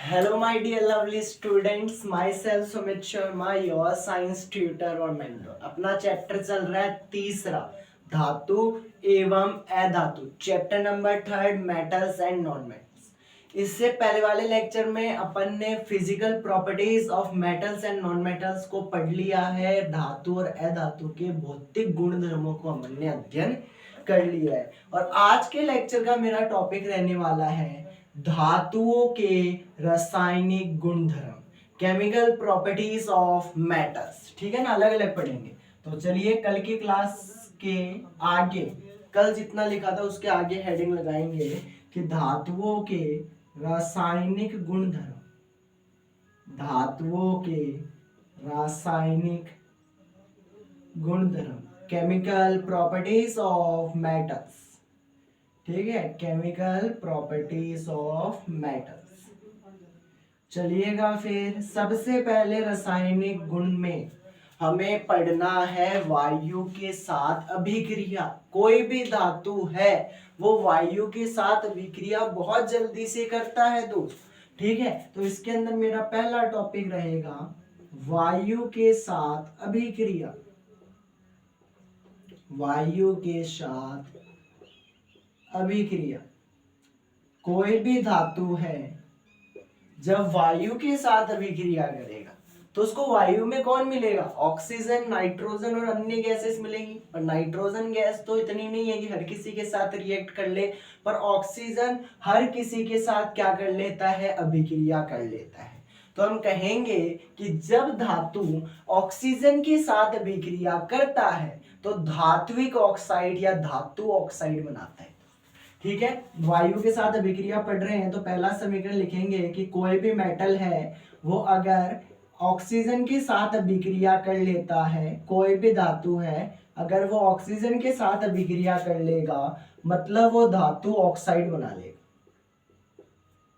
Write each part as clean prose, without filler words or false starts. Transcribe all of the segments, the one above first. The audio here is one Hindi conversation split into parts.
Hello, my dear lovely students. Myself Sumit Sharma, your science tutor और मेंटर। अपना चैप्टर चल रहा है तीसरा, धातु एवं अधातु। Chapter number 3, metals and non metals. इससे पहले वाले लेक्चर में अपन ने physical properties of metals and non metals को पढ़ लिया है। धातु और अधातु के भौतिक गुण धर्मों को हमने अध्ययन कर लिया है। और आज के लेक्चर का मेरा टॉपिक रहने वाला है धातुओं के रासायनिक गुणधर्म, केमिकल प्रॉपर्टीज ऑफ मेटल्स। ठीक है ना, अलग अलग पढ़ेंगे। तो चलिए कल की क्लास के आगे, कल जितना लिखा था उसके आगे हेडिंग लगाएंगे कि धातुओं के रासायनिक गुणधर्म, धातुओं के रासायनिक गुणधर्म, केमिकल प्रॉपर्टीज ऑफ मेटल्स। ठीक है, केमिकल प्रॉपर्टीज ऑफ मेटल्स। चलिएगा फिर सबसे पहले रासायनिक गुण में हमें पढ़ना है वायु के साथ अभिक्रिया। कोई भी धातु है वो वायु के साथ अभिक्रिया बहुत जल्दी से करता है दोस्त। ठीक है, तो इसके अंदर मेरा पहला टॉपिक रहेगा वायु के साथ अभिक्रिया। वायु के साथ अभिक्रिया। कोई भी धातु है जब वायु के साथ अभिक्रिया करेगा तो उसको वायु में कौन मिलेगा? ऑक्सीजन, नाइट्रोजन और अन्य गैसेस मिलेंगी। और नाइट्रोजन गैस तो इतनी नहीं है कि हर किसी के साथ रिएक्ट कर ले, पर ऑक्सीजन हर किसी के साथ क्या कर लेता है? अभिक्रिया कर लेता है। तो हम कहेंगे कि जब धातु ऑक्सीजन के साथ अभिक्रिया करता है तो धात्विक ऑक्साइड या धातु ऑक्साइड बनाता है। ठीक है, वायु के साथ अभिक्रिया पढ़ रहे हैं तो पहला समीकरण लिखेंगे कि कोई भी मेटल है वो अगर ऑक्सीजन के साथ अभिक्रिया कर लेता है, कोई भी धातु है अगर वो ऑक्सीजन के साथ अभिक्रिया कर लेगा मतलब वो धातु ऑक्साइड बना लेगा।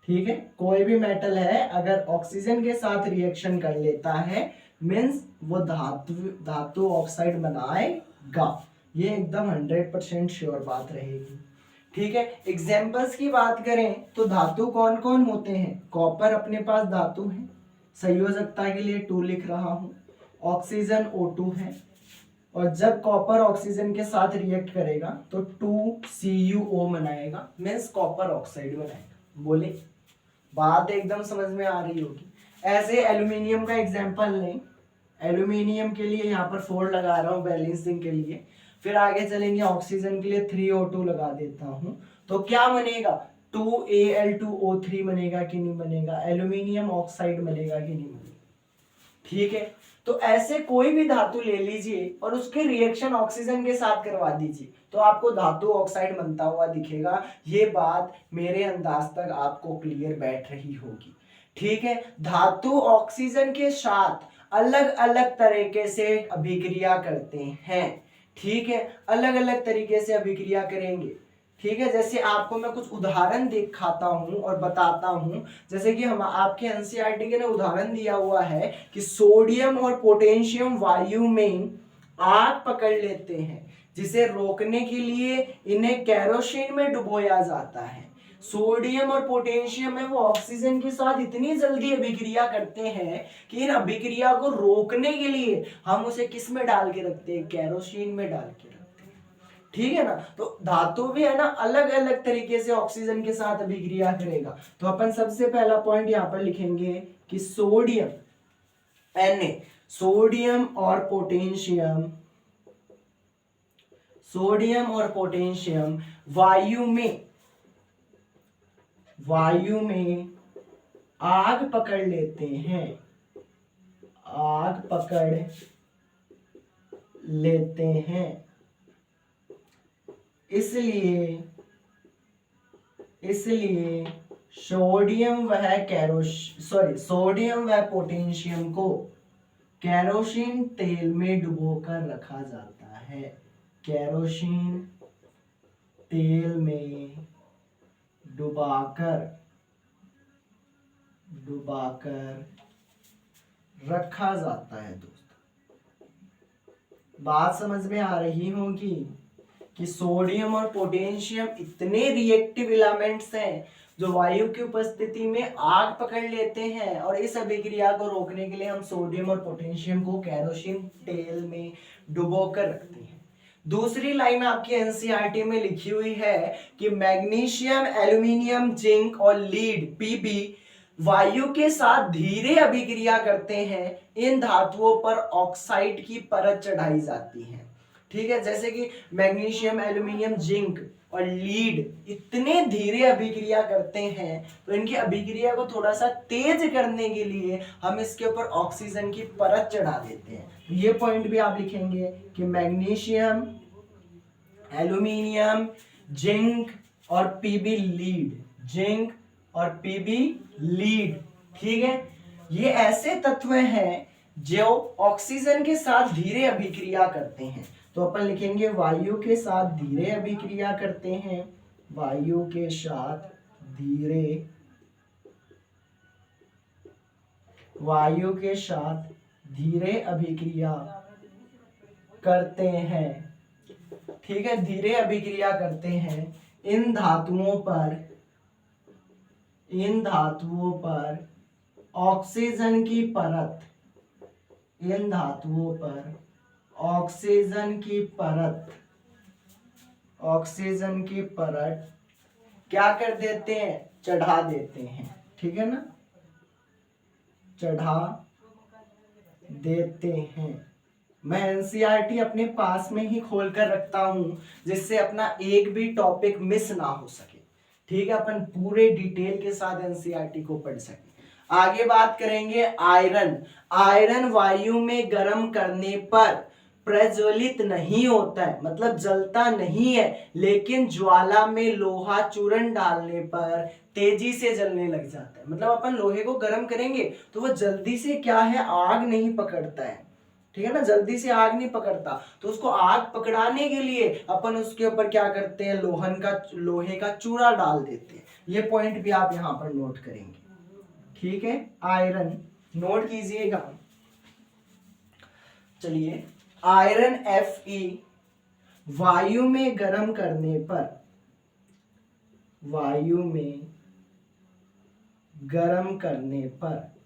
ठीक है, कोई भी मेटल है अगर ऑक्सीजन के साथ रिएक्शन कर लेता है मीन्स वो धातु ऑक्साइड बनाएगा। ये एकदम 100% श्योर बात रहेगी। ठीक है, एग्जाम्पल्स की बात करें तो धातु कौन कौन होते हैं? कॉपर अपने पास धातु है, संयोजकता के लिए 2 लिख रहा हूं। ऑक्सीजन O2 है, और जब कॉपर ऑक्सीजन के साथ रिएक्ट करेगा तो 2CuO बनाएगा, मीन्स कॉपर ऑक्साइड बनाएगा। बोले बात एकदम समझ में आ रही होगी। ऐसे एल्यूमिनियम का एग्जाम्पल लें, एल्यूमिनियम के लिए यहाँ पर 4 लगा रहा हूँ बैलेंसिंग के लिए। फिर आगे चलेंगे, ऑक्सीजन के लिए 3O2 लगा देता हूं तो क्या बनेगा? 2Al2O3 बनेगा कि नहीं बनेगा? एल्यूमिनियम ऑक्साइड बनेगा कि नहीं बनेगा? ठीक है, तो ऐसे कोई भी धातु ले लीजिए और उसके रिएक्शन ऑक्सीजन के साथ करवा दीजिए तो आपको धातु ऑक्साइड बनता हुआ दिखेगा। ये बात मेरे अंदाज तक आपको क्लियर बैठ रही होगी। ठीक है, धातु ऑक्सीजन के साथ अलग अलग तरीके से अभिक्रिया करते हैं। ठीक है, अलग अलग तरीके से अभिक्रिया करेंगे। ठीक है, जैसे आपको मैं कुछ उदाहरण दिखाता हूं और बताता हूं। जैसे कि हम आपके एनसीईआरटी के ने उदाहरण दिया हुआ है कि सोडियम और पोटेशियम वायु में आग पकड़ लेते हैं, जिसे रोकने के लिए इन्हें केरोसिन में डुबोया जाता है। सोडियम और पोटेशियम में वो ऑक्सीजन के साथ इतनी जल्दी अभिक्रिया करते हैं कि इन अभिक्रिया को रोकने के लिए हम उसे किस में डाल के रखते हैं? केरोसिन में डाल के रखते हैं। ठीक है ना, तो धातु भी है ना अलग अलग तरीके से ऑक्सीजन के साथ अभिक्रिया करेगा। तो अपन सबसे पहला पॉइंट यहां पर लिखेंगे कि सोडियम Na, सोडियम और पोटेशियम, सोडियम और पोटेशियम वायु में आग पकड़ लेते हैं, आग पकड़ लेते हैं। इसलिए सोडियम व पोटेशियम को केरोसिन तेल में डुबोकर रखा जाता है। केरोसिन तेल में डुबाकर रखा जाता है। दोस्तों बात समझ में आ रही होगी कि सोडियम और पोटेशियम इतने रिएक्टिव एलिमेंट्स हैं, जो वायु की उपस्थिति में आग पकड़ लेते हैं, और इस अभिक्रिया को रोकने के लिए हम सोडियम और पोटेशियम को केरोसिन तेल में डुबो कर रखते हैं। दूसरी लाइन आपकी एनसीईआरटी में लिखी हुई है कि मैग्नीशियम, एल्यूमिनियम, जिंक और लीड पीबी वायु के साथ धीरे अभिक्रिया करते हैं। इन धातुओं पर ऑक्साइड की परत चढ़ाई जाती है। ठीक है, जैसे कि मैग्नीशियम, एल्यूमिनियम, जिंक और लीड इतने धीरे अभिक्रिया करते हैं, तो इनकी अभिक्रिया को थोड़ा सा तेज करने के लिए हम इसके ऊपर ऑक्सीजन की परत चढ़ा देते हैं। तो ये पॉइंट भी आप लिखेंगे कि मैग्नीशियम, एल्यूमिनियम, जिंक और पीबी लीड, जिंक और पीबी लीड, ठीक है, ये ऐसे तत्व हैं जो ऑक्सीजन के साथ धीरे अभिक्रिया करते हैं। तो अपन लिखेंगे वायु के साथ धीरे अभिक्रिया करते हैं, वायु के साथ धीरे, वायु के साथ धीरे अभिक्रिया करते हैं। ठीक है, धीरे अभिक्रिया करते हैं। इन धातुओं पर ऑक्सीजन की परत, इन धातुओं पर ऑक्सीजन की परत, ऑक्सीजन की परत क्या कर देते हैं, चढ़ा देते हैं। ठीक है ना, चढ़ा देते हैं। मैं एनसीईआरटी अपने पास में ही खोल कर रखता हूं, जिससे अपना एक भी टॉपिक मिस ना हो सके। ठीक है, अपन पूरे डिटेल के साथ एनसीईआरटी को पढ़ सके। आगे बात करेंगे आयरन। आयरन वायु में गर्म करने पर प्रज्वलित नहीं होता है, मतलब जलता नहीं है, लेकिन ज्वाला में लोहा चूर्ण डालने पर तेजी से जलने लग जाता है। मतलब अपन लोहे को गर्म करेंगे तो वो जल्दी से क्या है, आग नहीं पकड़ता है। ठीक है ना, जल्दी से आग नहीं पकड़ता, तो उसको आग पकड़ाने के लिए अपन उसके ऊपर क्या करते हैं, लोहे का चूरा डाल देते हैं। ये पॉइंट भी आप यहां पर नोट करेंगे। ठीक है, आयरन नोट कीजिएगा। चलिए, आयरन Fe वायु में गर्म करने पर, वायु में गर्म करने पर,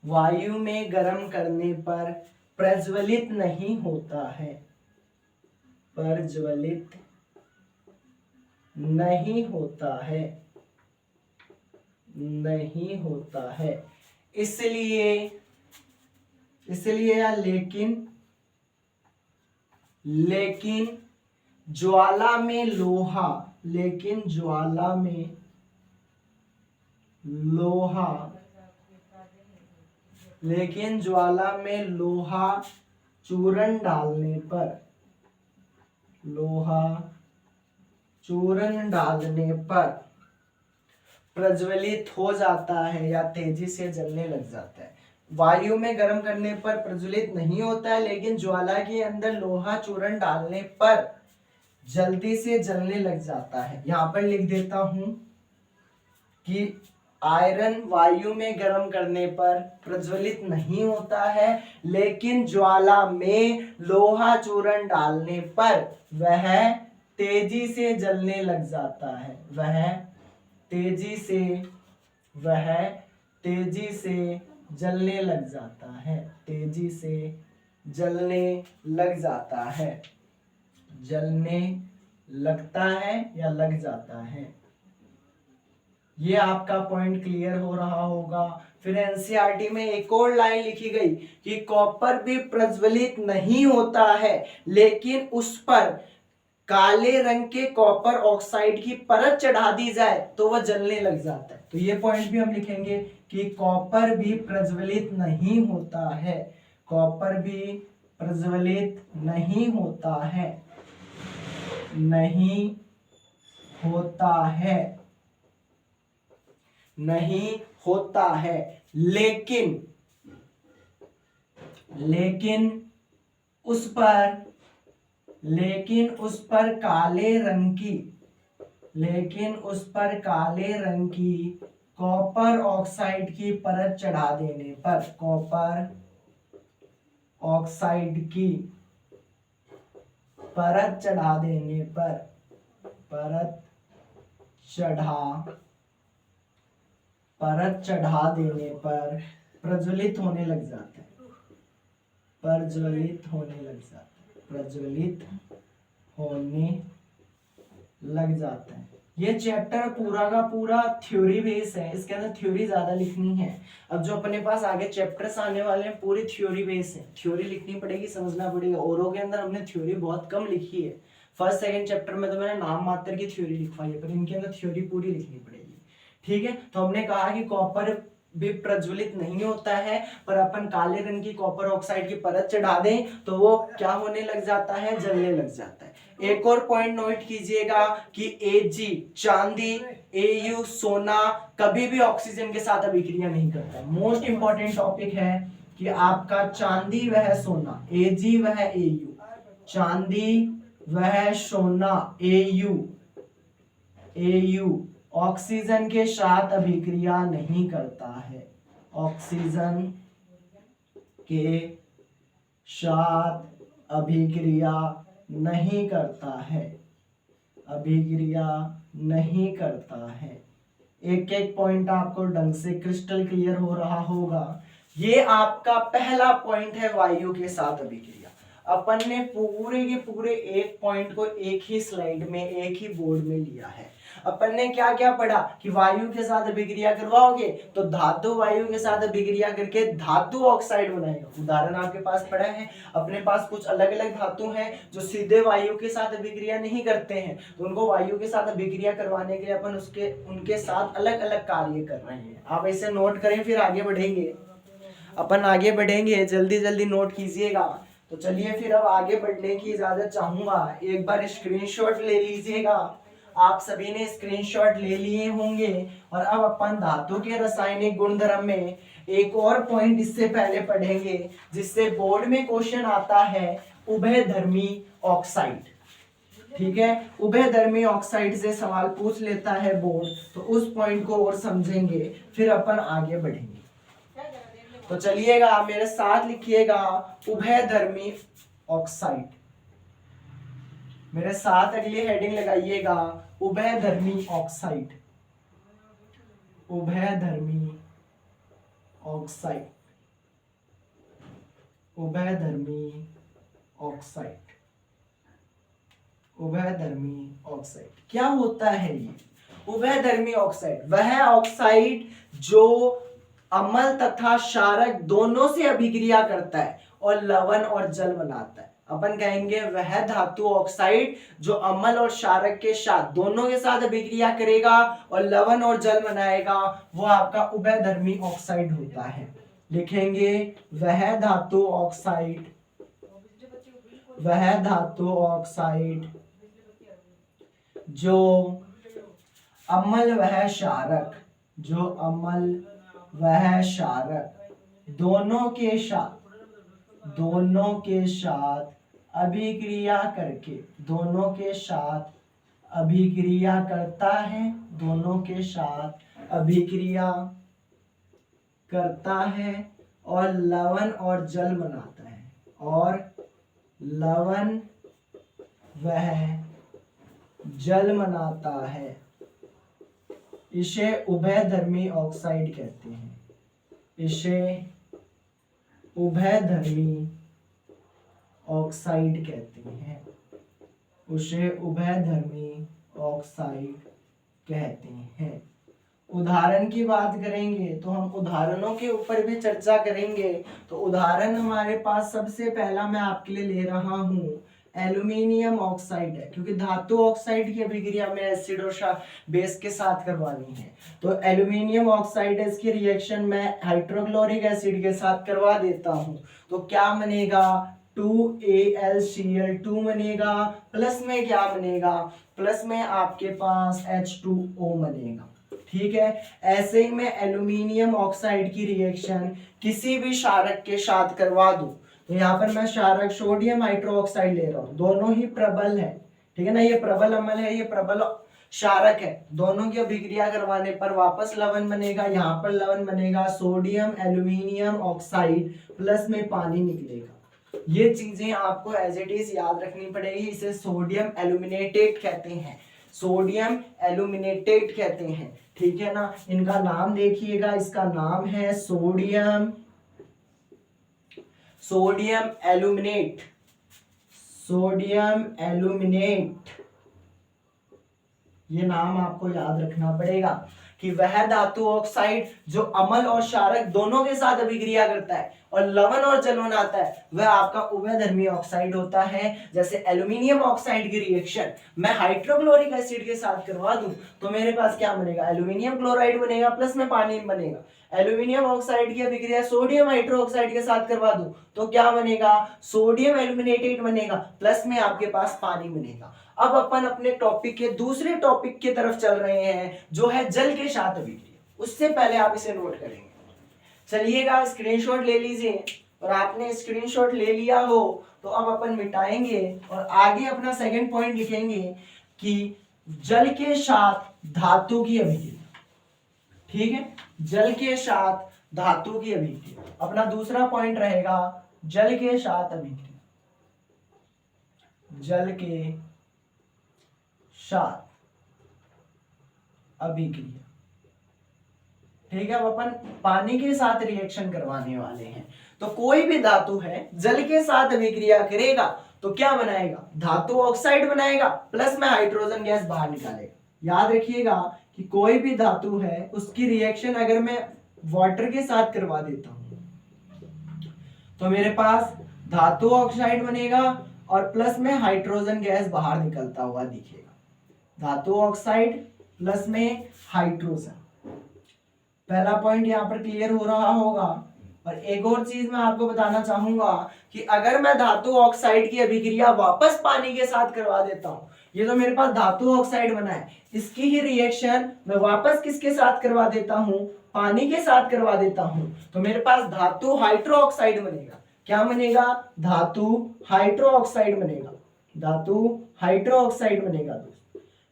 वायु में गर्म करने पर प्रज्वलित नहीं होता है, प्रज्वलित नहीं होता है, नहीं होता है। इसलिए या लेकिन ज्वाला में लोहा, लेकिन ज्वाला में लोहा, लेकिन ज्वाला में लोहा चूर्ण डालने पर, लोहा चूर्ण डालने पर प्रज्वलित हो जाता है या तेजी से जलने लग जाता है। वायु में गर्म करने पर प्रज्वलित नहीं होता है, लेकिन ज्वाला के अंदर लोहा चूर्ण डालने पर जल्दी से जलने लग जाता है। यहां पर लिख देता हूं कि आयरन वायु में गर्म करने पर प्रज्वलित नहीं होता है, लेकिन ज्वाला में लोहा चूर्ण डालने पर वह तेजी से जलने लग जाता है, वह तेजी से जलने लग जाता है, तेजी से जलने लग जाता है, जलने लगता है या लग जाता है। ये आपका पॉइंट क्लियर हो रहा होगा। फिर एनसीईआरटी में एक और लाइन लिखी गई कि कॉपर भी प्रज्वलित नहीं होता है, लेकिन उस पर काले रंग के कॉपर ऑक्साइड की परत चढ़ा दी जाए तो वह जलने लग जाता है। तो ये पॉइंट भी हम लिखेंगे कि कॉपर भी प्रज्वलित नहीं होता है, कॉपर भी प्रज्वलित नहीं होता है, नहीं होता है, नहीं होता है, लेकिन उस पर काले रंग की कॉपर ऑक्साइड की परत चढ़ा देने पर, कॉपर ऑक्साइड की परत चढ़ा देने पर, परत चढ़ा देने पर प्रज्वलित होने लग जाता है, प्रज्वलित होने लग जाता है। ये चैप्टर पूरा का पूरा थ्योरी बेस है, इसके अंदर थ्योरी ज्यादा लिखनी है। अब जो अपने पास आगे चैप्टर्स आने वाले हैं पूरी थ्योरी बेस है, थ्योरी लिखनी पड़ेगी, समझना पड़ेगा। औरों के अंदर हमने थ्योरी बहुत कम लिखी है, फर्स्ट सेकंड चैप्टर में तो मैंने नाम मात्र की थ्योरी लिखवाई है, पर इनके अंदर थ्योरी पूरी लिखनी पड़ेगी। ठीक है, तो हमने कहा कि कॉपर भी प्रज्वलित नहीं होता है, पर अपन काले रंग की कॉपर ऑक्साइड की परत चढ़ा दें तो वो क्या होने लग जाता है, जलने लग जाता है। एक और पॉइंट नोट कीजिएगा कि Ag चांदी, Au सोना कभी भी ऑक्सीजन के साथ अभिक्रिया नहीं करता। मोस्ट इंपॉर्टेंट टॉपिक है कि आपका चांदी वह सोना, Ag वह Au, चांदी वह सोना Au ऑक्सीजन के साथ अभिक्रिया नहीं करता है, ऑक्सीजन के साथ अभिक्रिया नहीं करता है, अभिक्रिया नहीं करता है। एक एक पॉइंट आपको ढंग से क्रिस्टल क्लियर हो रहा होगा। ये आपका पहला पॉइंट है वायु के साथ अभिक्रिया। अपन ने पूरे के पूरे एक पॉइंट को एक ही स्लाइड में, एक ही बोर्ड में लिया है। अपन ने क्या क्या पढ़ा कि वायु के साथ अभिक्रिया करवाओगे तो धातु वायु के साथ अभिक्रिया करके धातु ऑक्साइड बनाएगा। उदाहरण आपके पास पड़ा है, अपने पास कुछ अलग अलग धातु हैं जो सीधे वायु के साथ अभिक्रिया नहीं करते हैं, तो उनको वायु के साथ अभिक्रिया करवाने के लिए अपन उनके साथ अलग अलग कार्य कर रहे हैं। आप ऐसे नोट करें, फिर आगे बढ़ेंगे, अपन आगे बढ़ेंगे, जल्दी जल्दी नोट कीजिएगा। तो चलिए फिर अब आगे बढ़ने की इजाजत चाहूंगा। एक बार स्क्रीनशॉट ले लीजिएगा, आप सभी ने स्क्रीनशॉट ले लिए होंगे। और अब अपन धातु के रासायनिक गुणधर्म में एक और पॉइंट इससे पहले पढ़ेंगे जिससे बोर्ड में क्वेश्चन आता है, उभयधर्मी ऑक्साइड। ठीक है, उभयधर्मी ऑक्साइड से सवाल पूछ लेता है बोर्ड, तो उस पॉइंट को और समझेंगे, फिर अपन आगे बढ़ेंगे। तो चलिएगा मेरे साथ लिखिएगा, उभयधर्मी ऑक्साइड। मेरे साथ अगली हेडिंग लगाइएगा, उभयधर्मी ऑक्साइड, उभयधर्मी ऑक्साइड, उभयधर्मी ऑक्साइड, उभयधर्मी ऑक्साइड। क्या होता है ये उभयधर्मी ऑक्साइड? वह ऑक्साइड जो अम्ल तथा क्षारक दोनों से अभिक्रिया करता है और लवण और जल बनाता है। अपन कहेंगे वह धातु ऑक्साइड जो अम्ल और क्षारक के साथ दोनों के साथ अभिक्रिया करेगा और लवण और जल बनाएगा, वो आपका उभयधर्मी ऑक्साइड होता है। लिखेंगे वह धातु ऑक्साइड, वह धातु ऑक्साइड जो अम्ल वह क्षारक, जो अम्ल वह क्षारक दोनों के साथ अभिक्रिया करके, दोनों के साथ अभिक्रिया करता है, दोनों के साथ अभिक्रिया करता है और लवण और जल बनाता है, और लवण वह जल बनाता है। इसे उभयधर्मी ऑक्साइड कहते हैं, इसे उभयधर्मी ऑक्साइड कहते हैं, उसे उभयधर्मी ऑक्साइड कहते हैं। उदाहरण की बात करेंगे तो हम उदाहरणों के ऊपर भी चर्चा करेंगे। तो उदाहरण हमारे पास सबसे पहला मैं आपके लिए ले रहा हूं, एल्यूमिनियम ऑक्साइड है, क्योंकि धातु ऑक्साइड की अभिक्रिया में एसिड और बेस के साथ करवानी है। तो एल्यूमिनियम ऑक्साइड इसकी रिएक्शन मैं हाइड्रोक्लोरिक एसिड के साथ करवा देता हूं, तो क्या बनेगा, 2AlCl2 बनेगा, प्लस में क्या बनेगा, प्लस में आपके पास H2O बनेगा। ठीक है, ऐसे ही मैं एल्यूमिनियम ऑक्साइड की रिएक्शन किसी भी क्षारक के साथ करवा दूं, तो यहाँ पर मैं क्षारक सोडियम हाइड्रोक्साइड ले रहा हूँ, दोनों ही प्रबल है। ठीक है ना, ये प्रबल अम्ल है, ये प्रबल क्षारक है, दोनों की अभिक्रिया करवाने पर वापस लवण बनेगा, यहाँ पर लवण बनेगा, सोडियम एल्यूमिनियम ऑक्साइड प्लस में पानी निकलेगा। ये चीजें आपको एज इट इज याद रखनी पड़ेगी। इसे सोडियम एल्यूमिनेटेट कहते हैं, सोडियम एल्यूमिनेटेट कहते हैं, ठीक है ना। इनका नाम देखिएगा, इसका नाम है सोडियम एल्यूमिनेट, सोडियम एल्यूमिनेट। ये नाम आपको याद रखना पड़ेगा कि वह धातु ऑक्साइड जो अम्ल और क्षारक दोनों के साथ अभिक्रिया करता है और लवण और जलवन आता है, वह आपका उभयधर्मी ऑक्साइड होता है। जैसे एल्यूमिनियम ऑक्साइड की रिएक्शन मैं हाइड्रोक्लोरिक एसिड के साथ करवा दूं तो मेरे पास क्या बनेगा, एल्यूमिनियम क्लोराइड बनेगा, प्लस में पानी बनेगा। एल्यूमिनियम ऑक्साइड की अभिक्रिया सोडियम हाइड्रोक्साइड के साथ करवा दूं तो क्या बनेगा, सोडियम एल्यूमिनेटेट बनेगा, प्लस में आपके पास पानी बनेगा। अब अपन अपने टॉपिक के दूसरे टॉपिक की तरफ चल रहे हैं, जो है जल के साथ अभिक्रिया। उससे पहले आप इसे नोट करेंगे। चलिएगा, स्क्रीनशॉट ले लीजिए, और आपने स्क्रीनशॉट ले लिया हो तो अब अपन मिटाएंगे और आगे अपना सेकंड पॉइंट लिखेंगे कि जल के साथ धातु की अभिक्रिया। ठीक है, जल के साथ धातु की अभिक्रिया अपना दूसरा पॉइंट रहेगा, जल के साथ अभिक्रिया, जल के साथ अभिक्रिया। ठीक है, अब अपन पानी के साथ रिएक्शन करवाने वाले हैं। तो कोई भी धातु है जल के साथ अभिक्रिया करेगा तो क्या बनाएगा, धातु ऑक्साइड बनाएगा, प्लस में हाइड्रोजन गैस बाहर निकालेगा। याद रखिएगा कि कोई भी धातु है उसकी रिएक्शन अगर मैं वाटर के साथ करवा देता हूं तो मेरे पास धातु ऑक्साइड बनेगा और प्लस में हाइड्रोजन गैस बाहर निकलता हुआ दिखेगा। धातु ऑक्साइड प्लस में हाइड्रोजन। पहला पॉइंट यहां पर क्लियर हो रहा होगा। और एक और चीज मैं आपको बताना चाहूंगा कि अगर मैं धातु ऑक्साइड की अभिक्रिया वापस पानी के साथ करवा देता हूं, ये तो मेरे पास धातु ऑक्साइड बना है, इसकी ही रिएक्शन मैं वापस किसके साथ करवा देता हूं, पानी के साथ करवा देता हूं, तो मेरे पास धातु हाइड्रोक्साइड बनेगा। क्या बनेगा, धातु हाइड्रोक्साइड बनेगा, धातु हाइड्रोक्साइड बनेगा दोस्तों।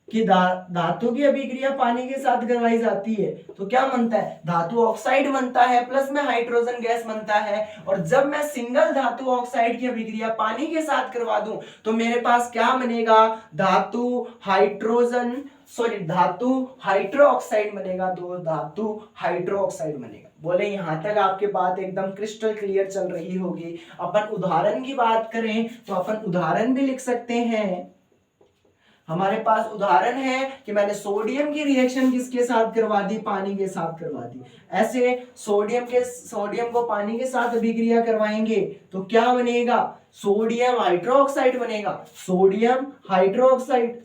कि धातु की अभिक्रिया पानी के साथ करवाई जाती है तो क्या बनता है, धातु ऑक्साइड बनता है, प्लस में हाइड्रोजन गैस बनता है। और जब मैं सिंगल धातु ऑक्साइड की अभिक्रिया पानी के साथ करवा दूं तो मेरे पास क्या बनेगा, धातु हाइड्रोक्साइड बनेगा। दो धातु हाइड्रोक्साइड बनेगा। बोले यहां तक आपके बात एकदम क्रिस्टल क्लियर चल रही होगी। अपन उदाहरण की बात करें तो अपन उदाहरण भी लिख सकते हैं। हमारे पास उदाहरण है कि मैंने सोडियम की रिएक्शन किसके साथ करवा दी, पानी के साथ करवा दी। ऐसे सोडियम को पानी के साथ अभिक्रिया करवाएंगे तो क्या बनेगा, सोडियम हाइड्रोक्साइड बनेगा। सोडियम हाइड्रोक्साइड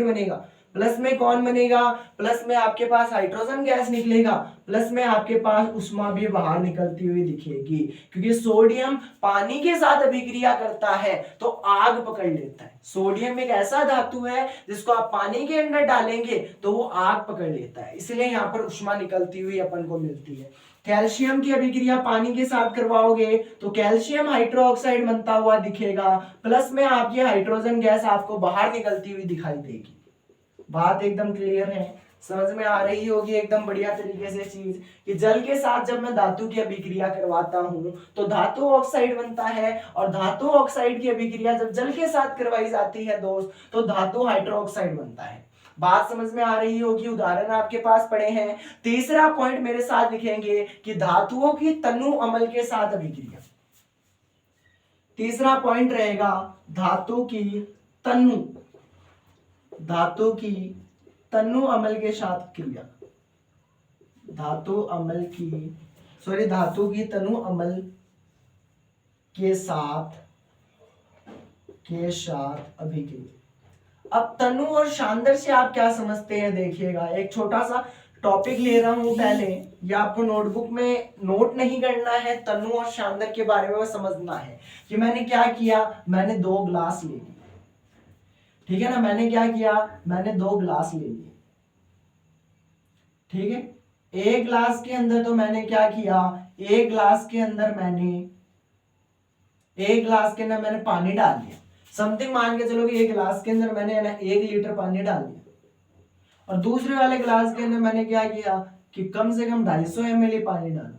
बनेगा। प्लस में कौन बनेगा, प्लस में आपके पास हाइड्रोजन गैस निकलेगा, प्लस में आपके पास उष्मा भी बाहर निकलती हुई दिखेगी। क्योंकि सोडियम पानी के साथ अभिक्रिया करता है तो आग पकड़ लेता है। सोडियम एक ऐसा धातु है जिसको आप पानी के अंदर डालेंगे तो वो आग पकड़ लेता है, इसलिए यहाँ पर उष्मा निकलती हुई अपन को मिलती है। कैल्शियम की अभिक्रिया पानी के साथ करवाओगे तो कैल्शियम हाइड्रोक्साइड बनता हुआ दिखेगा, प्लस में आपकी हाइड्रोजन गैस आपको बाहर निकलती हुई दिखाई देगी। बात एकदम क्लियर है, समझ में आ रही होगी एकदम बढ़िया तरीके से चीज कि जल के साथ जब मैं धातु की अभिक्रिया करवाता हूं तो धातु ऑक्साइड बनता है, और धातु ऑक्साइड की अभिक्रिया जब जल के साथ करवाई जाती है दोस्त तो धातु हाइड्रोक्साइड बनता है। बात समझ में आ रही होगी, उदाहरण आपके पास पड़े हैं। तीसरा पॉइंट मेरे साथ लिखेंगे कि धातुओं की तनु अम्ल के साथ अभिक्रिया। तीसरा पॉइंट रहेगा धातु की तनु अम्ल के साथ क्रिया। धातु की तनु अम्ल के साथ अभिक्रिया। अब तनु और शांदर से आप क्या समझते हैं, देखिएगा एक छोटा सा टॉपिक ले रहा हूं पहले, या आपको नोटबुक में नोट नहीं करना है, तनु और शांदर के बारे में समझना है कि मैंने क्या किया, मैंने 2 ग्लास ले लिए। ठीक है ना, मैंने क्या किया, मैंने 2 ग्लास ले लिए। ठीक है, एक ग्लास के अंदर तो मैंने क्या किया, एक ग्लास के अंदर मैंने पानी डाल दिया। समथिंग मान के चलो कि एक ग्लास के अंदर मैंने 1 लीटर पानी डाल दिया, और दूसरे वाले ग्लास के अंदर मैंने क्या किया कि कम से कम 250 ml पानी डालो।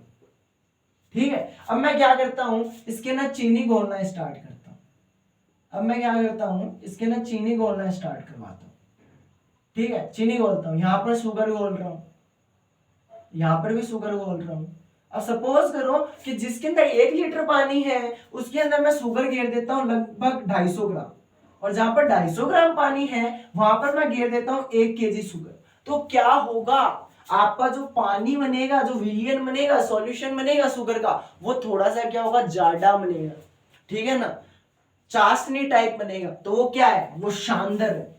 ठीक है, अब मैं क्या करता हूं, इसके ना चीनी घोलना स्टार्ट करता हूं। अब मैं क्या करता हूँ, इसके ना चीनी घोलना स्टार्ट करवाता हूँ। ठीक है, चीनी घोलता हूँ, यहाँ पर शुगर घोल रहा हूँ, यहाँ पर भी शुगर घोल रहा हूँ। अब सपोज करो कि जिसके अंदर 1 लीटर पानी है उसके अंदर मैं शुगर घेर देता हूँ लगभग 250 ग्राम, और जहां पर 250 ग्राम पानी है वहां पर मैं घेर देता हूँ 1 केजी शुगर। तो क्या होगा, आपका जो पानी बनेगा, जो विलियन बनेगा, सॉल्यूशन बनेगा शुगर का, वो थोड़ा सा क्या होगा, जाड़ा बनेगा। ठीक है ना, चाशनी टाइप बनेगा। तो वो क्या है, वो शानदार है,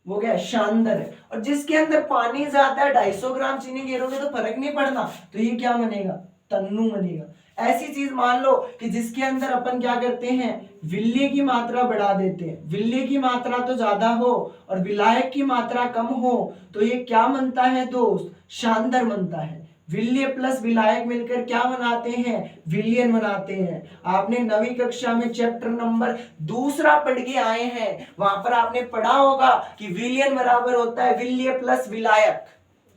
वो क्या है, शानदार है। और जिसके अंदर पानी ज्यादा है, 250 ग्राम चीनी घेरोगे तो फर्क नहीं पड़ना, तो ये क्या बनेगा, तन्नू बनेगा। ऐसी चीज मान लो कि जिसके अंदर अपन क्या करते हैं, विल्य की मात्रा बढ़ा देते हैं, विल्य की मात्रा तो ज्यादा हो और विलायक की मात्रा कम हो, तो ये क्या बनता है दोस्त, शानदार बनता है। विल्य प्लस विलायक मिलकर क्या बनाते हैं, विलियन बनाते हैं। आपने 9वीं कक्षा में चैप्टर नंबर 2 पढ़ के आए हैं, वहां पर आपने पढ़ा होगा कि विलियन बराबर होता है विल्य प्लस विलायक।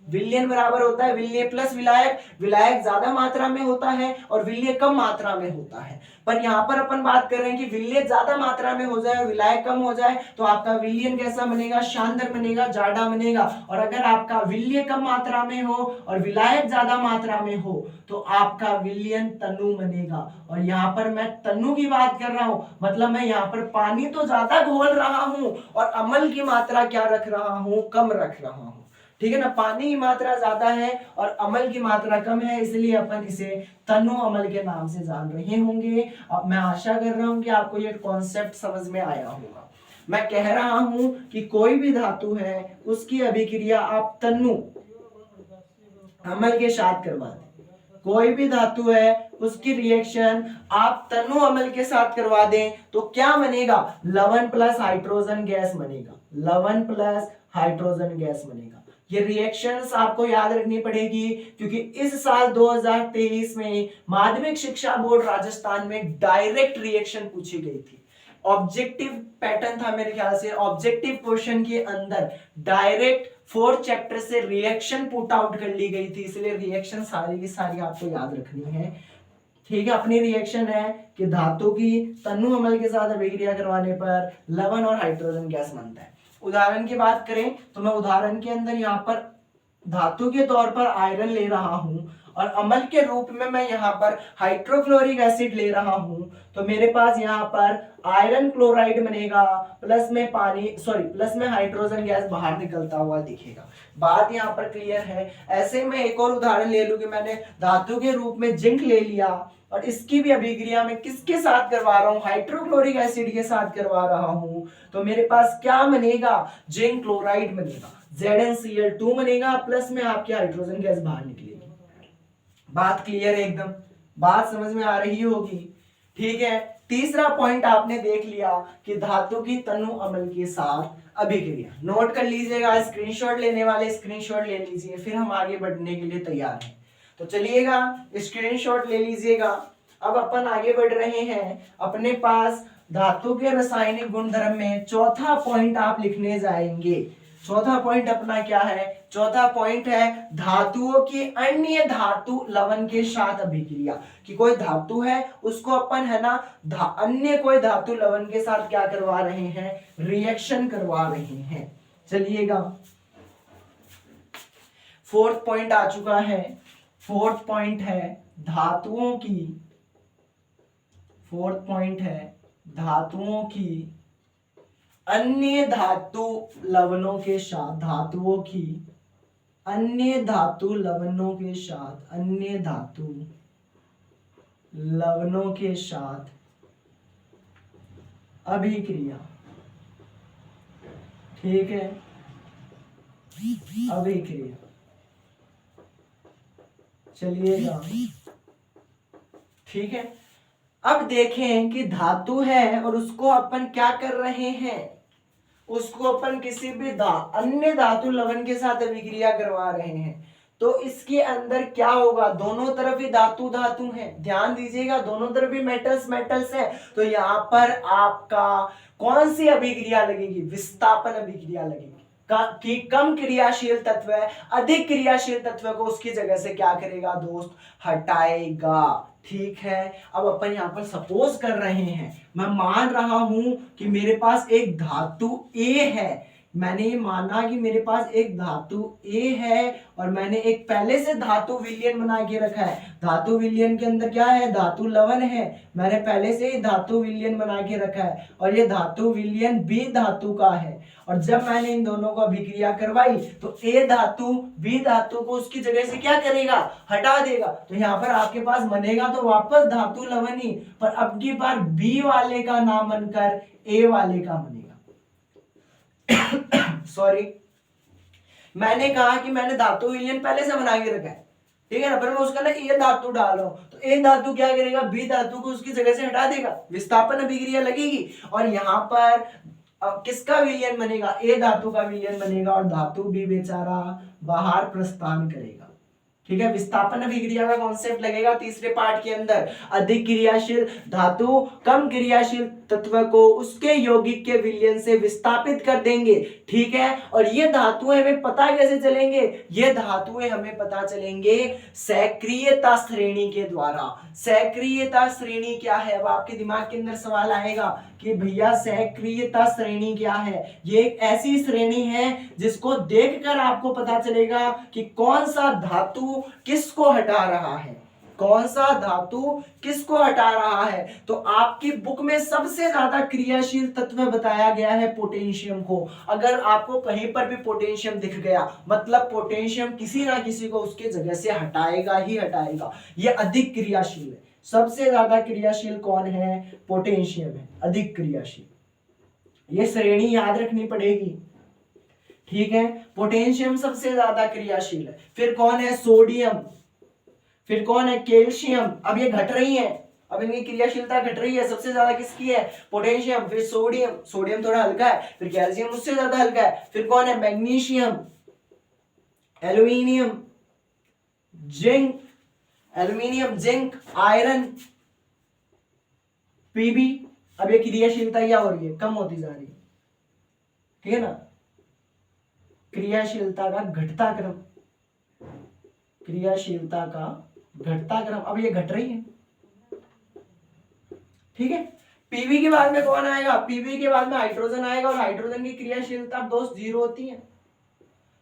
विलियन बराबर होता है विल्य प्लस विलायक, विलायक ज्यादा मात्रा में होता है और विल्य कम मात्रा में होता है। पर यहाँ पर अपन बात कर रहे हैं कि विल्य ज्यादा मात्रा में हो जाए और विलायक कम हो जाए तो आपका विलियन कैसा बनेगा, शानदार बनेगा, जाड़ा बनेगा। और अगर आपका विल्य कम मात्रा में हो और विलायक ज्यादा मात्रा में हो तो आपका विलियन तनु बनेगा। और यहाँ पर मैं तनु की बात कर रहा हूं, मतलब मैं यहाँ पर पानी तो ज्यादा घोल रहा हूं और अम्ल की मात्रा क्या रख रहा हूं, कम रख रहा हूं। ठीक है ना, पानी की मात्रा ज्यादा है और अम्ल की मात्रा कम है, इसलिए अपन इसे तनु अम्ल के नाम से जान रहे होंगे। अब मैं आशा कर रहा हूं कि आपको ये कॉन्सेप्ट समझ में आया होगा। मैं कह रहा हूं कि कोई भी धातु है उसकी अभिक्रिया आप तनु अम्ल के साथ करवा दें। कोई भी धातु है उसकी रिएक्शन आप तनु अम्ल के साथ करवा दें तो क्या बनेगा, लवण प्लस हाइड्रोजन गैस बनेगा, लवण प्लस हाइड्रोजन गैस बनेगा। ये रिएक्शंस आपको याद रखनी पड़ेगी क्योंकि इस साल 2023 में माध्यमिक शिक्षा बोर्ड राजस्थान में डायरेक्ट रिएक्शन पूछी गई थी। ऑब्जेक्टिव पैटर्न था मेरे ख्याल से, ऑब्जेक्टिव क्वेश्चन के अंदर डायरेक्ट 4 चैप्टर से रिएक्शन पुट आउट कर ली गई थी, इसलिए रिएक्शन सारी की सारी आपको याद रखनी है। ठीक है, अपनी रिएक्शन है कि धातु की तनु अम्ल के साथ अभिक्रिया करवाने पर लवण और हाइड्रोजन गैस बनता है। उदाहरण की बात करें तो मैं उदाहरण के अंदर यहाँ पर धातु के तौर पर आयरन ले रहा हूं और अम्ल के रूप में मैं यहाँ पर हाइड्रोक्लोरिक एसिड ले रहा हूं, तो मेरे पास यहाँ पर आयरन क्लोराइड बनेगा, प्लस में पानी प्लस में हाइड्रोजन गैस बाहर निकलता हुआ दिखेगा। बात यहाँ पर क्लियर है। ऐसे में एक और उदाहरण ले लूं कि मैंने धातु के रूप में जिंक ले लिया और इसकी भी अभिक्रिया में किसके साथ करवा रहा हूं, हाइड्रोक्लोरिक एसिड के साथ करवा रहा हूं, तो मेरे पास क्या बनेगा, जिंक क्लोराइड बनेगा, ZnCl2 बनेगा, प्लस में आपकी हाइड्रोजन गैस बाहर निकलेगी। बात क्लियर है एकदम, बात समझ में आ रही होगी। ठीक है, तीसरा पॉइंट आपने देख लिया कि धातु की तनु अम्ल के साथ अभिक्रिया। नोट कर लीजिएगा, स्क्रीनशॉट लेने वाले स्क्रीनशॉट ले लीजिए, फिर हम आगे बढ़ने के लिए तैयार हैं। तो चलिएगा, स्क्रीनशॉट ले लीजिएगा। अब अपन आगे बढ़ रहे हैं। अपने पास धातु के रासायनिक गुणधर्म में चौथा पॉइंट आप लिखने जाएंगे। चौथा पॉइंट अपना क्या है, चौथा पॉइंट है धातुओं की अन्य धातु लवण के साथ अभिक्रिया। कि कोई धातु है उसको अपन है ना अन्य कोई धातु लवण के साथ क्या करवा रहे हैं, रिएक्शन करवा रहे हैं। चलिएगा, फोर्थ पॉइंट आ चुका है। फोर्थ पॉइंट है धातुओं की, फोर्थ पॉइंट है धातुओं की अन्य धातु लवणों के साथ, धातुओं की अन्य धातु लवणों के साथ, अन्य धातु लवणों के साथ अभिक्रिया। ठीक है, अभिक्रिया। चलिएगा, ठीक है। अब देखें कि धातु है और उसको अपन क्या कर रहे हैं, उसको अपन किसी भी अन्य धातु लवण के साथ अभिक्रिया करवा रहे हैं, तो इसके अंदर क्या होगा, दोनों तरफ ही धातु धातु है। ध्यान दीजिएगा, दोनों तरफ ही मेटल्स मेटल्स है। तो यहाँ पर आपका कौन सी अभिक्रिया लगेगी, विस्थापन अभिक्रिया लगेगी। कि कम क्रियाशील तत्व है अधिक क्रियाशील तत्व को उसकी जगह से क्या करेगा दोस्त, हटाएगा। ठीक है, अब अपन यहाँ पर सपोज कर रहे हैं, मैं मान रहा हूं कि मेरे पास एक धातु ए है। मैंने ये माना कि मेरे पास एक धातु ए है और मैंने एक पहले से धातु विलयन बना के रखा है। धातु विलयन के अंदर क्या है, धातु लवण है। मैंने पहले से ही धातु विलयन बना के रखा है और ये धातु विलयन बी धातु का है। और जब मैंने इन दोनों को अभिक्रिया करवाई तो ए धातु बी धातु को उसकी जगह से क्या करेगा, हटा देगा। तो यहाँ पर आपके पास बनेगा तो वापस धातु लवण ही, पर अब की बार बी वाले का नाम बनकर ए वाले का बनेगा। सॉरी, मैंने कहा कि मैंने धातु विलयन पहले से बना के रखा है, ठीक है ना, पर मैं उसका ना ए धातु डाल रहा हूं, तो ए धातु क्या करेगा, बी धातु को उसकी जगह से हटा देगा, विस्थापन अभिक्रिया लगेगी और यहाँ पर किसका विलयन बनेगा, ए धातु का विलयन बनेगा और धातु भी बेचारा बाहर प्रस्थान करेगा। ठीक है, विस्थापन अभिक्रिया का कॉन्सेप्ट लगेगा तीसरे पार्ट के अंदर। अधिक क्रियाशील धातु कम क्रियाशील तत्व को उसके यौगिक के विलयन से विस्थापित कर देंगे। ठीक है, और ये धातुएं हमें पता कैसे चलेंगे, ये धातुएं हमें पता चलेंगे सक्रियता श्रेणी के द्वारा। सक्रियता श्रेणी क्या है, अब आपके दिमाग के अंदर सवाल आएगा कि भैया सक्रियता श्रेणी क्या है। ये एक ऐसी श्रेणी है जिसको देखकर आपको पता चलेगा कि कौन सा धातु किसको हटा रहा है, कौन सा धातु किसको हटा रहा है। तो आपकी बुक में सबसे ज्यादा क्रियाशील तत्व बताया गया है पोटेशियम को। अगर आपको कहीं पर भी पोटेशियम दिख गया मतलब पोटेशियम किसी ना किसी को उसके जगह से हटाएगा ही हटाएगा। यह अधिक क्रियाशील है। सबसे ज्यादा क्रियाशील कौन है, पोटेशियम है अधिक क्रियाशील। ये श्रेणी याद रखनी पड़ेगी। ठीक है, पोटेशियम सबसे ज्यादा क्रियाशील है। फिर कौन है, सोडियम। फिर कौन है, कैल्शियम। अब ये घट रही है, अब इनकी क्रियाशीलता घट रही है। सबसे ज्यादा किसकी है, पोटेशियम। फिर सोडियम, सोडियम थोड़ा हल्का है। फिर कैल्शियम उससे ज्यादा हल्का है। फिर कौन है, magnesium, aluminium, zinc, aluminium, zinc, iron, PB. अब ये क्रियाशीलता क्या हो रही है, कम होती जा रही है। ठीक है ना, क्रियाशीलता का घटता क्रम, क्रियाशीलता का घटता क्रम। अब ये घट रही है। ठीक है, पीवी के बाद में कौन आएगा, पीवी के बाद में हाइड्रोजन आएगा और हाइड्रोजन की क्रियाशीलता दोस्त 0 होती है।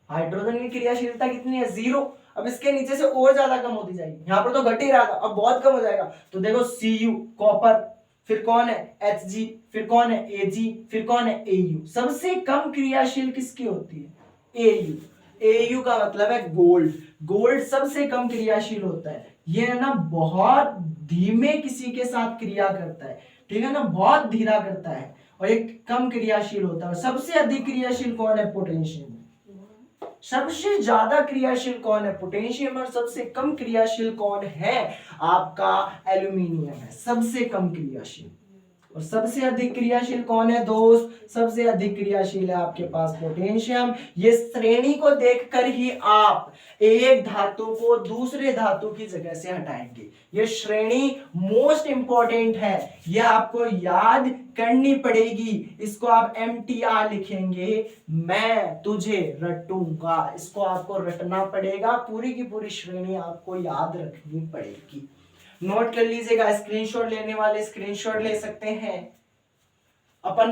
हाइड्रोजन की क्रियाशीलता कितनी है, 0। अब इसके नीचे से और ज्यादा कम होती जाएगी। यहां पर तो घट ही रहा था, अब बहुत कम हो जाएगा। तो देखो Cu कॉपर, फिर कौन है Hg, फिर कौन है Ag, फिर कौन है Au। सबसे कम क्रियाशील किसकी होती है, Au। Au का मतलब है गोल्ड। गोल्ड सबसे कम क्रियाशील होता है। ये है ना बहुत धीमे किसी के साथ क्रिया करता है, ठीक है ना, बहुत धीरा करता है और एक कम क्रियाशील होता है। सबसे अधिक क्रियाशील कौन है, पोटेशियम। सबसे ज्यादा क्रियाशील कौन है, पोटेशियम। और सबसे कम क्रियाशील कौन है, आपका एल्यूमिनियम है, सबसे कम क्रियाशील। और सबसे अधिक क्रियाशील कौन है दोस्त, सबसे अधिक क्रियाशील है आपके पास पोटेशियम। ये श्रेणी को देखकर ही आप एक धातु को दूसरे धातु की जगह से हटाएंगे। ये श्रेणी मोस्ट इंपॉर्टेंट है, ये आपको याद करनी पड़ेगी। इसको आप MTR लिखेंगे, मैं तुझे रटूंगा। इसको आपको रटना पड़ेगा, पूरी की पूरी श्रेणी आपको याद रखनी पड़ेगी। नोट कर लीजिएगा, स्क्रीनशॉट लेने वाले स्क्रीनशॉट ले सकते हैं। अपन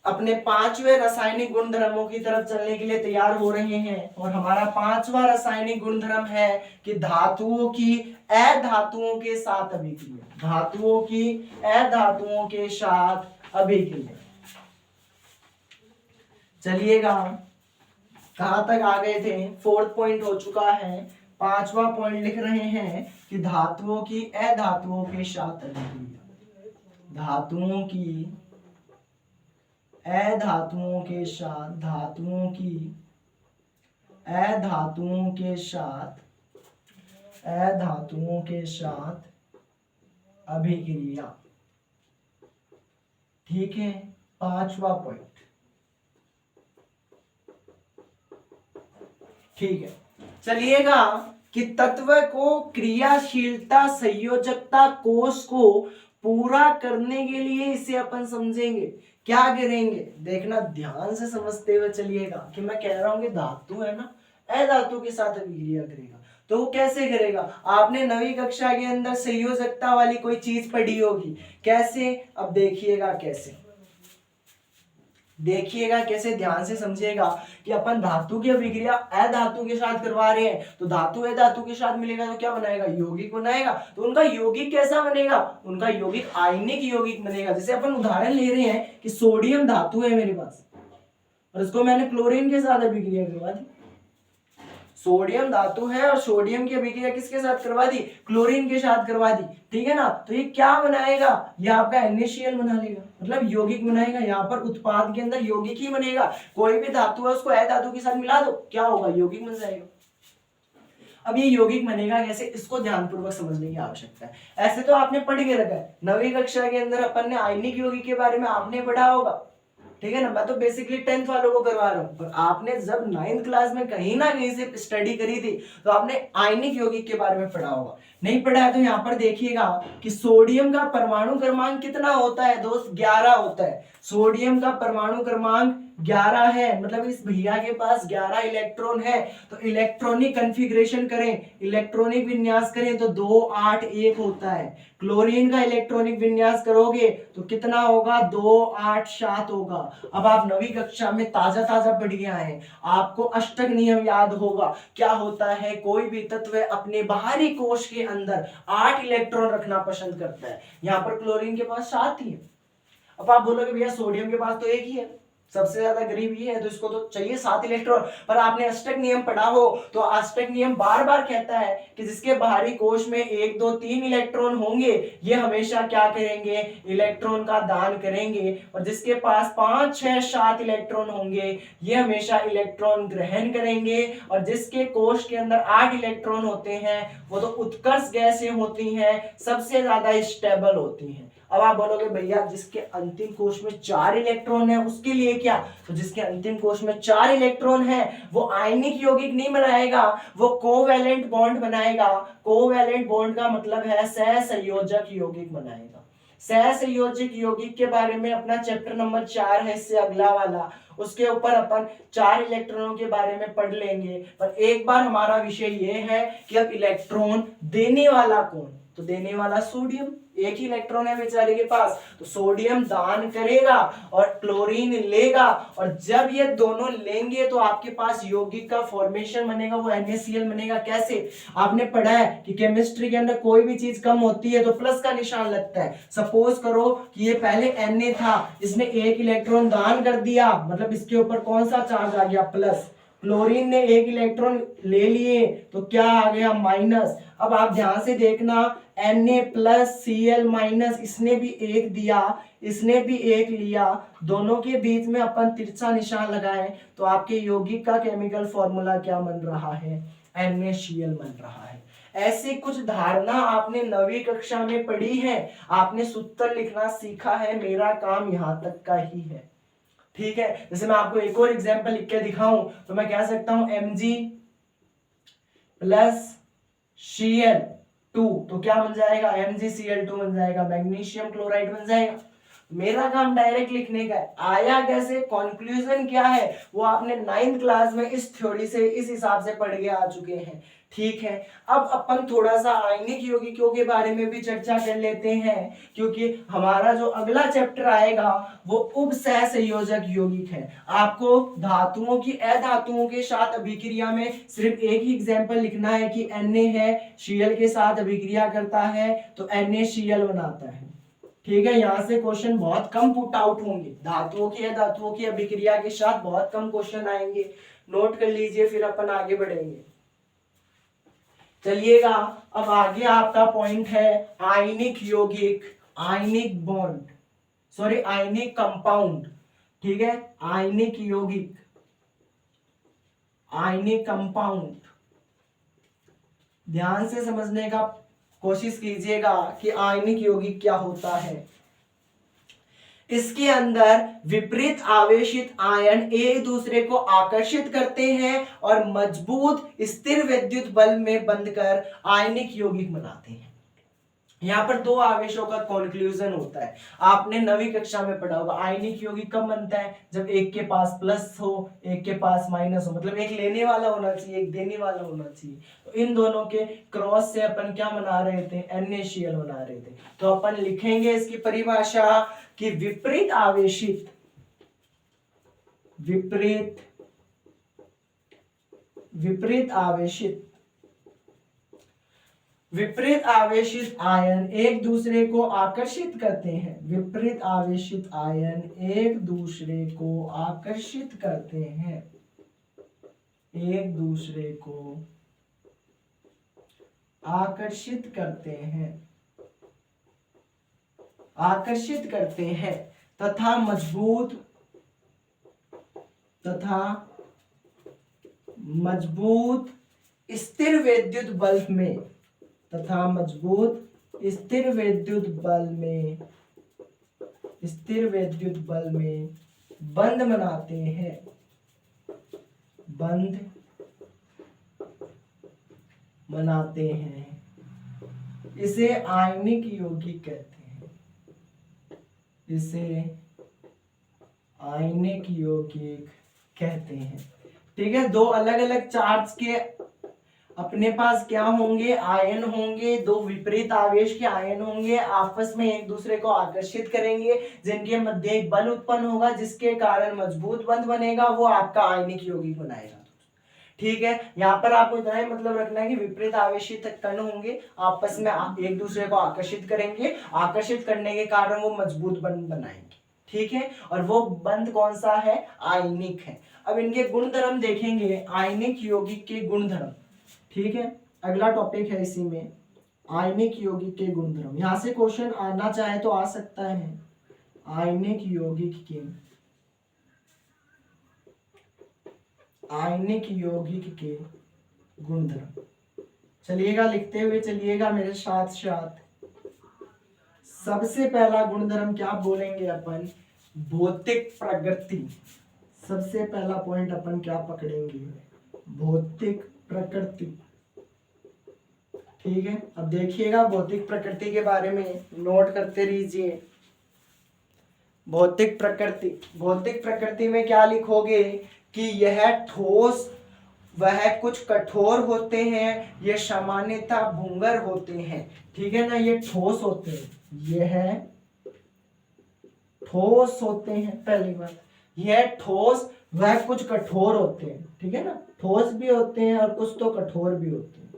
अपने 5वें रासायनिक गुणधर्मों की तरफ चलने के लिए तैयार हो रहे हैं और हमारा 5वां रासायनिक गुणधर्म है कि धातुओं की अधातुओं के साथ अभिक्रिया। धातुओं की अधातुओं के साथ अभिक्रिया। चलिएगा, कहां तक आ गए थे, 4th पॉइंट हो चुका है। 5वां पॉइंट लिख रहे हैं कि धातुओं की अधातुओं के साथ अभिक्रिया। धातुओं की अधातुओं के साथ, धातुओं की अधातुओं के साथ, अधातुओं के साथ अभिक्रिया। ठीक है, 5वां पॉइंट। ठीक है, चलिएगा कि तत्व को क्रियाशीलता संयोजकता कोष को पूरा करने के लिए इसे अपन समझेंगे। क्या करेंगे, देखना ध्यान से समझते हुए चलिएगा कि मैं कह रहा हूं कि धातु है ना अधातु के साथ अभिक्रिया करेगा। तो वो कैसे करेगा? आपने 9वीं कक्षा के अंदर संयोजकता वाली कोई चीज पढ़ी होगी। कैसे? अब देखिएगा कैसे, देखिएगा कैसे, ध्यान से समझिएगा कि अपन धातु की अभिक्रिया अधातु के साथ करवा रहे हैं, तो धातु अधातु के साथ मिलेगा तो क्या बनाएगा? यौगिक बनाएगा। तो उनका यौगिक कैसा बनेगा? उनका यौगिक आयनिक यौगिक बनेगा। जैसे अपन उदाहरण ले रहे हैं कि सोडियम धातु है मेरे पास और इसको मैंने क्लोरीन के साथ अभिक्रिया करवा दी। सोडियम धातु है और सोडियम की अभिक्रिया किसके साथ करवा दी? क्लोरीन के साथ करवा दी, ठीक है ना। तो ये क्या बनाएगा? ये आपका NaCl बना लेगा, मतलब यौगिक बनाएगा। यहाँ पर उत्पाद के अंदर यौगिक ही बनेगा। कोई भी धातु है उसको अधातु के साथ मिला दो, क्या होगा? यौगिक बन जाएगा। अब ये यौगिक बनेगा कैसे, इसको ध्यानपूर्वक समझने की आवश्यकता है। ऐसे तो आपने पढ़ के रखा है, 9वीं कक्षा के अंदर अपन ने आयनिक यौगिक के बारे में आपने पढ़ा होगा, ठीक है ना। मैं तो बेसिकली 10th वालों को करवा रहा हूं, पर आपने जब 9th क्लास में कहीं ना कहीं से स्टडी करी थी तो आपने आयनिक यौगिक के बारे में पढ़ा होगा। नहीं पढ़ा है तो यहाँ पर देखिएगा कि सोडियम का परमाणु क्रमांक कितना होता है दोस्त? 11 होता है। सोडियम का परमाणु क्रमांक 11 है, मतलब इस भैया के पास 11 इलेक्ट्रॉन है। तो इलेक्ट्रॉनिक कन्फिग्रेशन करें, इलेक्ट्रॉनिक विन्यास करें तो 2 8 1 होता है। क्लोरीन का इलेक्ट्रॉनिक विन्यास करोगे तो कितना होगा? 2 8 7 होगा। अब आप 9वीं कक्षा में ताजा ताजा पढ़ के आए हैं, आपको अष्टक नियम याद होगा। क्या होता है? कोई भी तत्व अपने बाहरी कोश के अंदर 8 इलेक्ट्रॉन रखना पसंद करता है। यहाँ पर क्लोरीन के पास 7 ही है। अब आप बोलोगे भैया सोडियम के पास तो 1 ही है, सबसे ज्यादा गरीब ये है, तो इसको तो चाहिए 7 इलेक्ट्रॉन। पर आपने अष्टक नियम पढ़ा हो तो अष्टक नियम बार बार कहता है कि जिसके बाहरी कोश में 1 2 3 इलेक्ट्रॉन होंगे ये हमेशा क्या करेंगे? इलेक्ट्रॉन का दान करेंगे। और जिसके पास 5 6 7 इलेक्ट्रॉन होंगे ये हमेशा इलेक्ट्रॉन ग्रहण करेंगे। और जिसके कोश के अंदर 8 इलेक्ट्रॉन होते हैं वो तो उत्कर्ष गैसें होती हैं, सबसे ज्यादा स्टेबल होती हैं। अब आप बोलोगे भैया जिसके अंतिम कोश में 4 इलेक्ट्रॉन है उसके लिए क्या? तो जिसके अंतिम कोश में 4 इलेक्ट्रॉन है वो आयनिक यौगिक नहीं बनाएगा, वो कोवैलेंट बॉन्ड बनाएगा। कोवैलेंट बॉन्ड का मतलब है सहसंयोजक यौगिक बनाएगा। सहसंयोजक यौगिक के बारे में अपना चैप्टर नंबर 4 है, इससे अगला वाला, उसके ऊपर अपन 4 इलेक्ट्रॉनों के बारे में पढ़ लेंगे। पर एक बार हमारा विषय ये है कि अब इलेक्ट्रॉन देने वाला कौन? तो देने वाला सोडियम, 1 ही इलेक्ट्रॉन है बेचारे के पास, तो सोडियम दान करेगा और क्लोरीन लेगा। और जब ये दोनों लेंगे तो आपके पास यौगिक का फॉर्मेशन बनेगा, वो NaCl बनेगा। कैसे? आपने पढ़ा है कि केमिस्ट्री के अंदर कोई भी चीज कम होती है तो प्लस का निशान लगता है। सपोज करो कि ये पहले Na था, इसने 1 इलेक्ट्रॉन दान कर दिया, मतलब इसके ऊपर कौन सा चार्ज आ गया? प्लस। क्लोरीन ने 1 इलेक्ट्रॉन ले लिए तो क्या आ गया? माइनस। अब आप ध्यान से देखना, Na+Cl- इसने भी 1 दिया, इसने भी 1 लिया, दोनों के बीच में अपन तिरछा निशान लगाएं तो आपके यौगिक का केमिकल फॉर्मूला क्या बन रहा है? NaCl बन रहा है। ऐसे कुछ धारणा आपने 9वीं कक्षा में पढ़ी है, आपने सूत्र लिखना सीखा है, मेरा काम यहाँ तक का ही है, ठीक है। जैसे मैं आपको एक और एग्जांपल लिख के दिखाऊं तो मैं कह सकता हूं Mg+Cl2, तो क्या बन जाएगा? MgCl2 बन जाएगा, मैग्नीशियम क्लोराइड बन जाएगा। मेरा काम डायरेक्ट लिखने का है। आया कैसे? कंक्लूजन क्या है वो आपने 9th क्लास में इस थ्योरी से, इस हिसाब से पढ़ के आ चुके हैं, ठीक है। अब अपन थोड़ा सा आयनिक यौगिकों के बारे में भी चर्चा कर लेते हैं, क्योंकि हमारा जो अगला चैप्टर आएगा वो उप सहसंयोजक यौगिक है। आपको धातुओं की अधातुओं के साथ अभिक्रिया में सिर्फ एक ही एग्जांपल लिखना है कि Na है, Cl के साथ अभिक्रिया करता है तो NaCl बनाता है, ठीक है। यहां से क्वेश्चन बहुत कम पुट आउट होंगे, धातुओं की अधातुओं की अभिक्रिया के साथ बहुत कम क्वेश्चन आएंगे, नोट कर लीजिए, फिर अपन आगे बढ़ेंगे। चलिएगा, अब आगे आपका पॉइंट है आयनिक यौगिक, ionic bond, sorry ionic compound, ठीक है। आयनिक यौगिक, आयनिक कंपाउंड, ध्यान से समझने का कोशिश कीजिएगा कि आयनिक यौगिक क्या होता है। इसके अंदर विपरीत आवेशित आयन एक दूसरे को आकर्षित करते हैं और मजबूत स्थिर विद्युत बल में बंधकर आयनिक यौगिक बनाते हैं। यहाँ पर दो आवेशों का कॉन्क्लूजन होता है। आपने नवीं कक्षा में पढ़ा होगा आयनिक यौगिक कब बनता है, जब एक के पास प्लस हो एक के पास माइनस हो, मतलब एक लेने वाला होना चाहिए एक देने वाला होना चाहिए। तो इन दोनों के क्रॉस से अपन क्या बना रहे थे, NaCl बना रहे थे। तो अपन लिखेंगे इसकी परिभाषा कि विपरीत आवेशित विपरीत आवेशित आयन एक दूसरे को आकर्षित करते हैं। विपरीत आवेशित आयन एक दूसरे को आकर्षित करते हैं, एक दूसरे को आकर्षित करते हैं तथा मजबूत स्थिर विद्युत बल में बंध बनाते हैं। इसे आयनिक यौगिक कहते हैं। ठीक है, दो अलग अलग चार्ज के अपने पास क्या होंगे, आयन होंगे, दो विपरीत आवेश के आयन होंगे, आपस में एक दूसरे को आकर्षित करेंगे, जिनके मध्य एक बल उत्पन्न होगा जिसके कारण मजबूत बंध बनेगा, वो आपका आयनिक यौगिक बनाएगा। ठीक है, यहाँ पर आपको इतना ही मतलब रखना है कि विपरीत आवेशित कण होंगे, आपस में एक दूसरे को आकर्षित करेंगे, आकर्षित करने के कारण वो मजबूत बंध बनाएंगे। ठीक है, और वो बंध कौन सा है, आयनिक है। अब इनके गुणधर्म देखेंगे, आयनिक यौगिक के गुणधर्म। ठीक है, अगला टॉपिक है इसी में, आयनिक यौगिक के गुणधर्म। यहां से क्वेश्चन आना चाहे तो आ सकता है, आयनिक यौगिक के गुणधर्म। चलिएगा लिखते हुए चलिएगा मेरे साथ साथ। सबसे पहला गुणधर्म क्या बोलेंगे अपन, भौतिक प्रकृति। सबसे पहला पॉइंट अपन क्या पकड़ेंगे, भौतिक प्रकृति। ठीक है, अब देखिएगा भौतिक प्रकृति के बारे में नोट करते रहिए। भौतिक प्रकृति में क्या लिखोगे कि यह ठोस, वह कुछ कठोर होते हैं, ये सामान्यतः भंगुर होते हैं। ठीक है ना, ये ठोस होते हैं, यह ठोस होते हैं। पहली बात, यह ठोस वह कुछ कठोर होते हैं। ठीक है ना, ठोस भी होते हैं और कुछ तो कठोर भी होते हैं,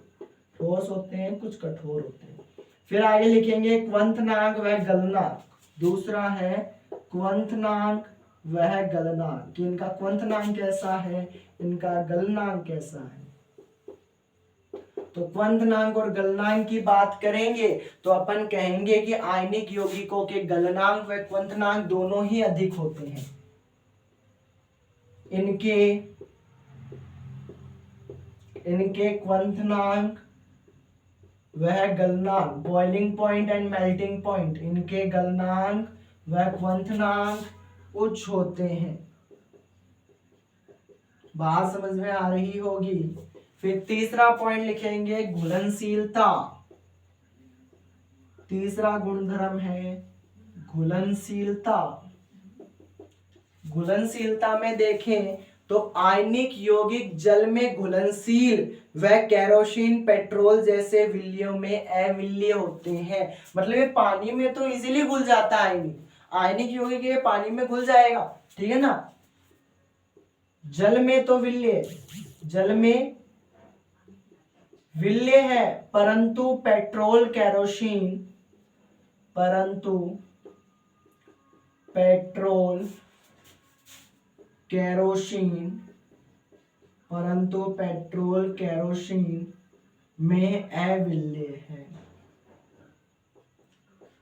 ठोस होते हैं कुछ कठोर होते हैं। फिर आगे लिखेंगे क्वंथनांक व गलनांक। दूसरा है क्वंथनांक वह गलनांक, कि इनका क्वंथनांक कैसा है, इनका गलनांक कैसा है। तो क्वंथनांक और गलनांक की बात करेंगे तो अपन कहेंगे कि आयनिक यौगिकों के गलनांक व क्वंथनांक दोनों ही अधिक होते हैं। इनके क्वंथनांक वह गलनांक, boiling point and melting point, इनके गलनांक वह क्वंथनांक उच्च होते हैं। बात समझ में आ रही होगी। फिर तीसरा पॉइंट लिखेंगे घुलनशीलता। तीसरा गुणधर्म है घुलनशीलता। घुलनशीलता में देखें तो आयनिक यौगिक जल में घुलनशील व केरोसिन, पेट्रोल जैसे विल्लियों में अविल्य होते हैं। मतलब ये पानी में तो इजीली घुल जाता है, आयनिक यौगिक ये पानी में घुल जाएगा। ठीक है ना, जल में तो विल्य, जल में विल्य है, परंतु पेट्रोल केरोसिन, में अविल्य है।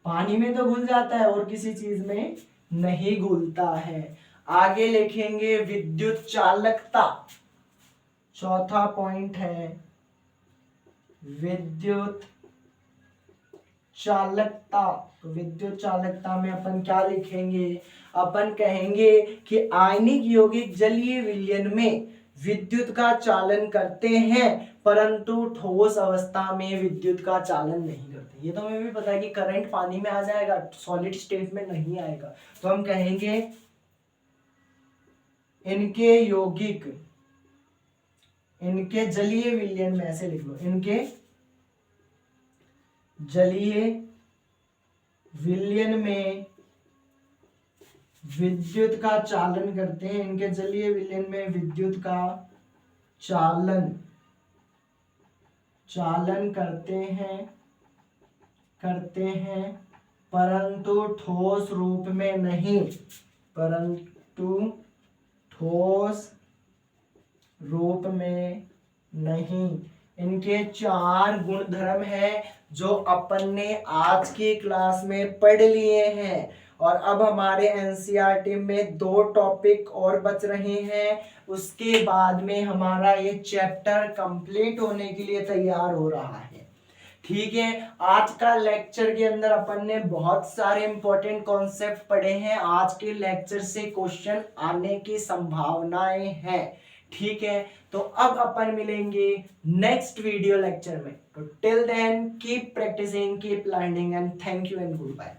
पानी में तो घुल जाता है और किसी चीज में नहीं घुलता है। आगे लिखेंगे विद्युत चालकता। चौथा पॉइंट है विद्युत चालकता। तो विद्युत चालकता में अपन क्या लिखेंगे, अपन कहेंगे कि आयनिक यौगिक जलीय विलयन में विद्युत का चालन करते हैं परंतु ठोस अवस्था में विद्युत का चालन नहीं करते। ये तो हमें भी पता है कि करंट पानी में आ जाएगा, सॉलिड स्टेट में नहीं आएगा। तो हम कहेंगे इनके यौगिक, इनके जलीय विलयन में, ऐसे लिख लो, इनके जलीय विलयन में विद्युत का चालन करते हैं, इनके जलीय विलयन में विद्युत का चालन करते हैं परंतु ठोस रूप में नहीं, परंतु ठोस रूप में नहीं। इनके 4 गुणधर्म है जो अपन ने आज की क्लास में पढ़ लिए हैं। और अब हमारे एनसीईआरटी में 2 टॉपिक और बच रहे हैं, उसके बाद में हमारा ये चैप्टर कंप्लीट होने के लिए तैयार हो रहा है। ठीक है, आज का लेक्चर के अंदर अपन ने बहुत सारे इंपॉर्टेंट कॉन्सेप्ट पढ़े हैं। आज के लेक्चर से क्वेश्चन आने की संभावनाएं हैं। ठीक है, तो अब अपन मिलेंगे नेक्स्ट वीडियो लेक्चर में। तो till then keep practising, keep learning and thank you and good bye.